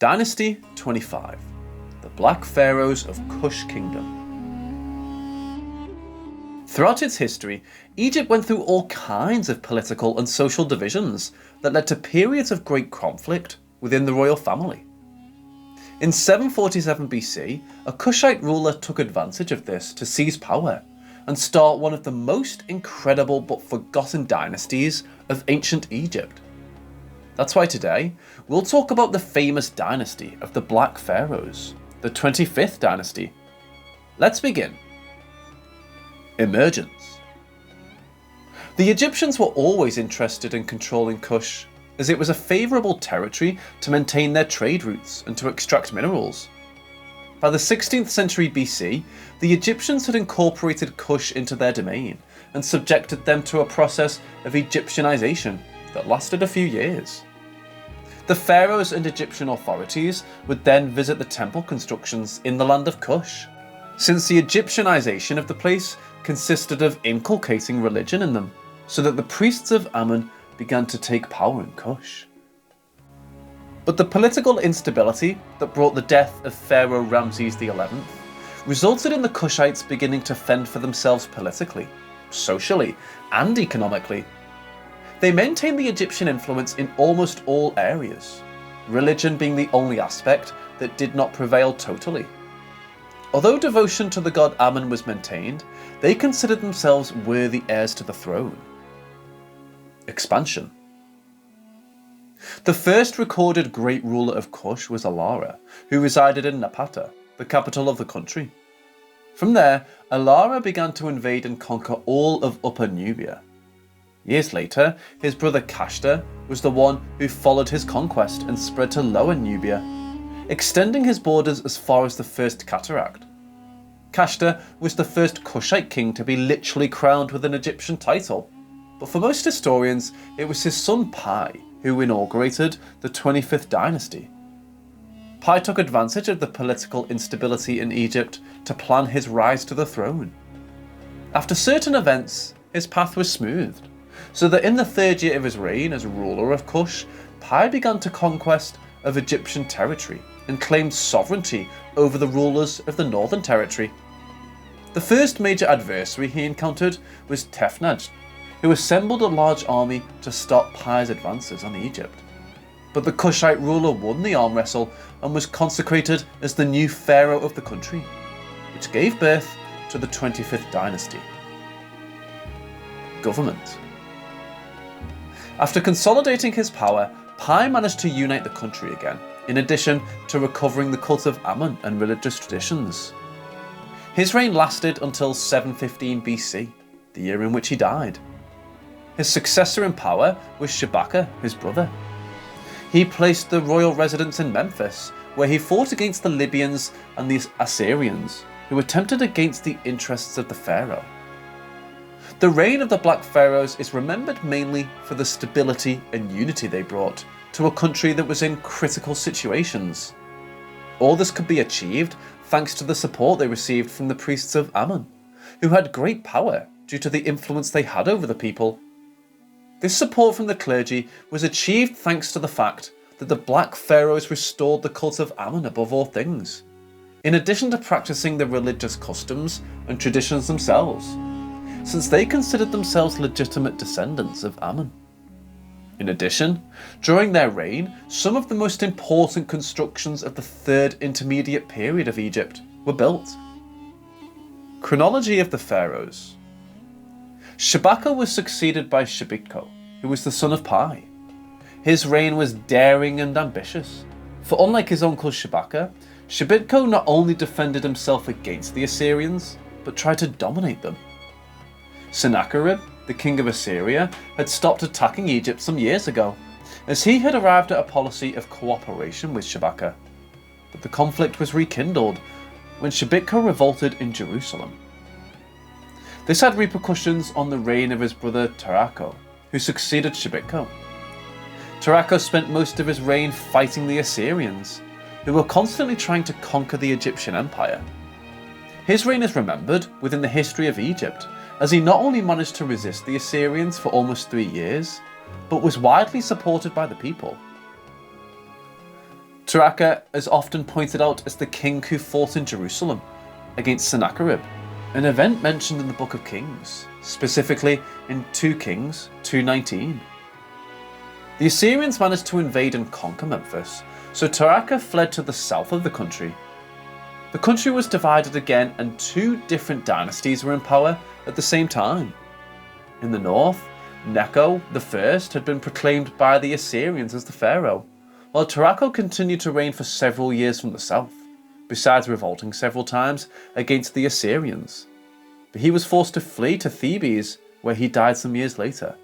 Dynasty 25, the Black Pharaohs of Kush Kingdom. Throughout its history, Egypt went through all kinds of political and social divisions that led to periods of great conflict within the royal family. In 747 BC, a Kushite ruler took advantage of this to seize power and start one of the most incredible but forgotten dynasties of ancient Egypt. That's why today, we'll talk about the famous dynasty of the Black Pharaohs, the 25th dynasty. Let's begin. Emergence. The Egyptians were always interested in controlling Kush, as it was a favourable territory to maintain their trade routes and to extract minerals. By the 16th century BC, the Egyptians had incorporated Kush into their domain and subjected them to a process of Egyptianization that lasted a few years. The pharaohs and Egyptian authorities would then visit the temple constructions in the land of Kush, since the Egyptianization of the place consisted of inculcating religion in them, so that the priests of Amun began to take power in Kush. But the political instability that brought the death of Pharaoh Ramses XI resulted in the Kushites beginning to fend for themselves politically, socially, and economically. They maintained the Egyptian influence in almost all areas, religion being the only aspect that did not prevail totally. Although devotion to the god Amun was maintained, they considered themselves worthy heirs to the throne. Expansion. The first recorded great ruler of Kush was Alara, who resided in Napata, the capital of the country. From there, Alara began to invade and conquer all of Upper Nubia. Years later, his brother Kashta was the one who followed his conquest and spread to Lower Nubia, extending his borders as far as the First Cataract. Kashta was the first Kushite king to be literally crowned with an Egyptian title, but for most historians, it was his son Piye who inaugurated the 25th dynasty. Piye took advantage of the political instability in Egypt to plan his rise to the throne. After certain events, his path was smoothed, so that in the third year of his reign as ruler of Kush, Piye began to conquest of Egyptian territory and claimed sovereignty over the rulers of the Northern Territory. The first major adversary he encountered was Tefnaj, who assembled a large army to stop Piye's advances on Egypt. But the Kushite ruler won the arm wrestle and was consecrated as the new pharaoh of the country, which gave birth to the 25th dynasty. Government. After consolidating his power, Piye managed to unite the country again, in addition to recovering the cult of Amun and religious traditions. His reign lasted until 715 BC, the year in which he died. His successor in power was Shabaka, his brother. He placed the royal residence in Memphis, where he fought against the Libyans and the Assyrians, who attempted against the interests of the pharaoh. The reign of the Black Pharaohs is remembered mainly for the stability and unity they brought to a country that was in critical situations. All this could be achieved thanks to the support they received from the priests of Amun, who had great power due to the influence they had over the people. This support from the clergy was achieved thanks to the fact that the Black Pharaohs restored the cult of Amun above all things, in addition to practicing the religious customs and traditions themselves, since they considered themselves legitimate descendants of Amun. In addition, during their reign, some of the most important constructions of the Third Intermediate Period of Egypt were built. Chronology of the Pharaohs. Shabaka was succeeded by Shebitku, who was the son of Piye. His reign was daring and ambitious, for unlike his uncle Shabaka, Shebitku not only defended himself against the Assyrians, but tried to dominate them. Sennacherib, the king of Assyria, had stopped attacking Egypt some years ago, as he had arrived at a policy of cooperation with Shabaka. But the conflict was rekindled when Shebitku revolted in Jerusalem. This had repercussions on the reign of his brother Taharqa, who succeeded Shebitku. Taharqa spent most of his reign fighting the Assyrians, who were constantly trying to conquer the Egyptian empire. His reign is remembered within the history of Egypt, as he not only managed to resist the Assyrians for almost 3 years, but was widely supported by the people. Taharqa is often pointed out as the king who fought in Jerusalem against Sennacherib, an event mentioned in the Book of Kings, specifically in 2 Kings 2:19. The Assyrians managed to invade and conquer Memphis, so Taharqa fled to the south of the country. The country was divided again and 2 different dynasties were in power at the same time. In the north, Necho I had been proclaimed by the Assyrians as the pharaoh, while Taharqa continued to reign for several years from the south, besides revolting several times against the Assyrians. But he was forced to flee to Thebes, where he died some years later.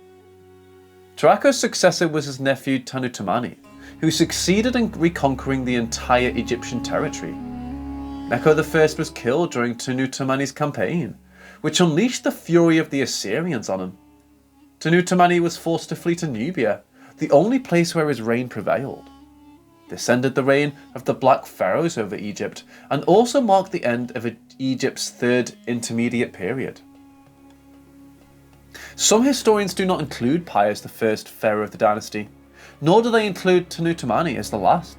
Taharqa's successor was his nephew Tantamani, who succeeded in reconquering the entire Egyptian territory. Necho I was killed during Tantamani's campaign, which unleashed the fury of the Assyrians on him. Tantamani was forced to flee to Nubia, the only place where his reign prevailed. This ended the reign of the Black Pharaohs over Egypt, and also marked the end of Egypt's 3rd intermediate period. Some historians do not include Piye as the first pharaoh of the dynasty, nor do they include Tantamani as the last.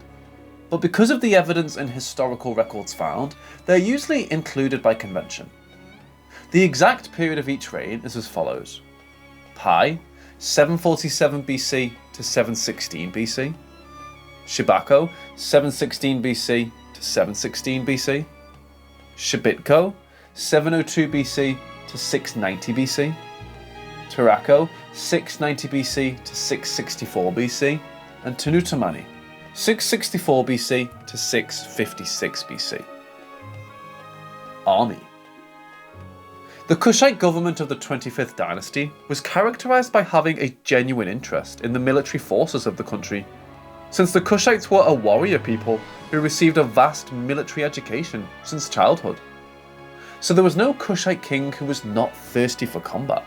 But because of the evidence and historical records found, they are usually included by convention. The exact period of each reign is as follows: Piye, 747 BC to 716 BC. Shabaka, 716 BC to 716 BC. Shebitku, 702 BC to 690 BC. Taharqa, 690 BC to 664 BC. And Tantamani, 664 BC to 656 BC. Army. The Kushite government of the 25th dynasty was characterized by having a genuine interest in the military forces of the country, since the Kushites were a warrior people who received a vast military education since childhood. So there was no Kushite king who was not thirsty for combat.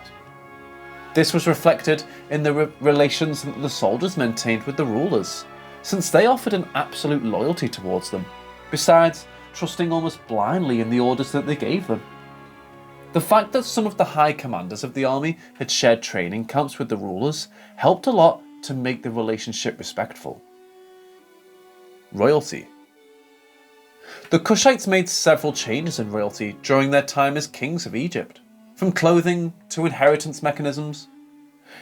This was reflected in the relations that the soldiers maintained with the rulers, since they offered an absolute loyalty towards them, besides trusting almost blindly in the orders that they gave them. The fact that some of the high commanders of the army had shared training camps with the rulers helped a lot to make the relationship respectful. Royalty. The Kushites made several changes in royalty during their time as kings of Egypt, from clothing to inheritance mechanisms.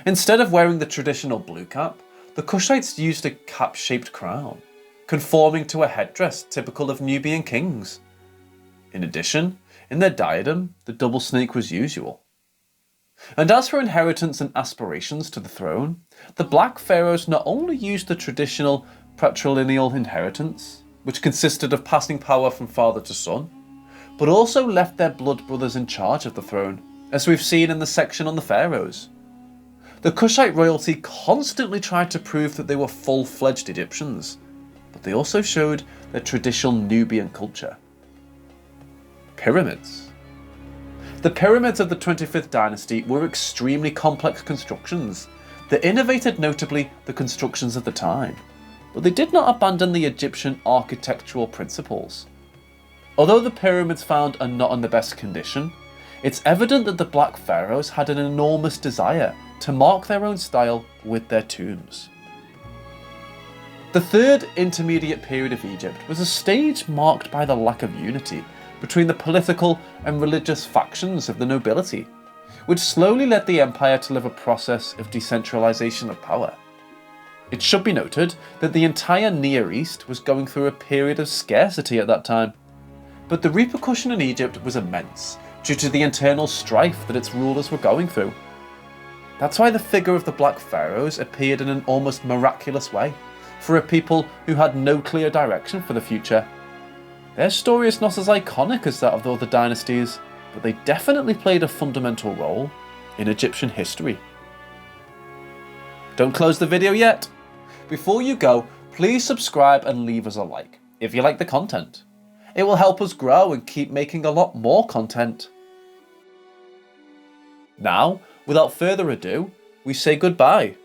Instead of wearing the traditional blue cap, the Kushites used a cap-shaped crown, conforming to a headdress typical of Nubian kings. In addition, in their diadem, the double snake was usual. And as for inheritance and aspirations to the throne, the Black Pharaohs not only used the traditional patrilineal inheritance, which consisted of passing power from father to son, but also left their blood brothers in charge of the throne, as we've seen in the section on the pharaohs. The Kushite royalty constantly tried to prove that they were full-fledged Egyptians, but they also showed their traditional Nubian culture. Pyramids. The pyramids of the 25th dynasty were extremely complex constructions that innovated notably the constructions of the time, but they did not abandon the Egyptian architectural principles. Although the pyramids found are not in the best condition, it's evident that the Black Pharaohs had an enormous desire to mark their own style with their tombs. The 3rd intermediate period of Egypt was a stage marked by the lack of unity between the political and religious factions of the nobility, which slowly led the empire to live a process of decentralization of power. It should be noted that the entire Near East was going through a period of scarcity at that time, but the repercussion in Egypt was immense due to the internal strife that its rulers were going through. That's why the figure of the Black Pharaohs appeared in an almost miraculous way for a people who had no clear direction for the future. Their story is not as iconic as that of the other dynasties, but they definitely played a fundamental role in Egyptian history. Don't close the video yet. Before you go, please subscribe and leave us a like if you like the content. It will help us grow and keep making a lot more content. Now, without further ado, we say goodbye.